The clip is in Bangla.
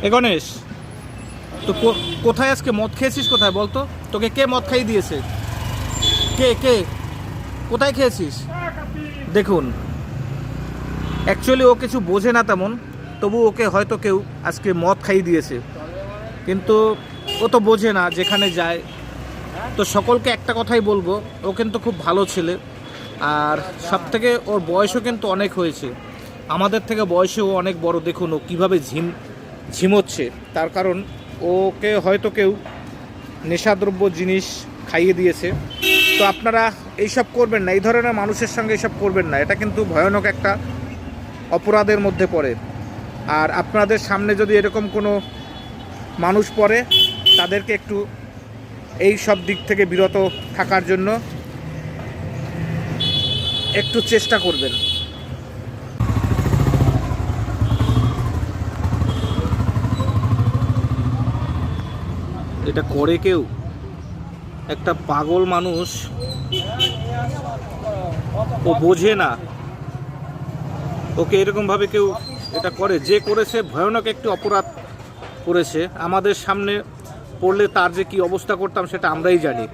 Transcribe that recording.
এ গণেশ, তো কোথায় আজকে মদ খেয়েছিস? কোথায় বলতো? তোকে কে মদ খাইয়ে দিয়েছে? কে কে কোথায় খেয়েছিস? দেখুন, অ্যাকচুয়ালি ও কিছু বোঝে না তেমন, তবু ওকে হয়তো কেউ আজকে মদ খাইয়ে দিয়েছে, কিন্তু ও তো বোঝে না যেখানে যায়। তো সকলকে একটা কথাই বলবো, ও কিন্তু খুব ভালো ছেলে, আর সব থেকে ওর বয়সও কিন্তু অনেক হয়েছে, আমাদের থেকে বয়সেও অনেক বড়। দেখুন ও কীভাবে ঝিমোচ্ছে, তার কারণ ওকে হয়তো কেউ নেশাদ্রব্য জিনিস খাইয়ে দিয়েছে। তো আপনারা এইসব করবেন না, এই ধরনের মানুষের সঙ্গে এইসব করবেন না, এটা কিন্তু ভয়ানক একটা অপরাধের মধ্যে পড়ে। আর আপনাদের সামনে যদি এরকম কোনো মানুষ পড়ে, তাদেরকে একটু এই সব দিক থেকে বিরত থাকার জন্য একটু চেষ্টা করবেন। এটা করে কেউ? একটা পাগল মানুষ, ও বোঝে না, ওকে এরকমভাবে কেউ এটা করে? যে করেছে ভয়ানক একটি অপরাধ করেছে, আমাদের সামনে পড়লে তার যে কি অবস্থা করতাম সেটা আমরাই জানি।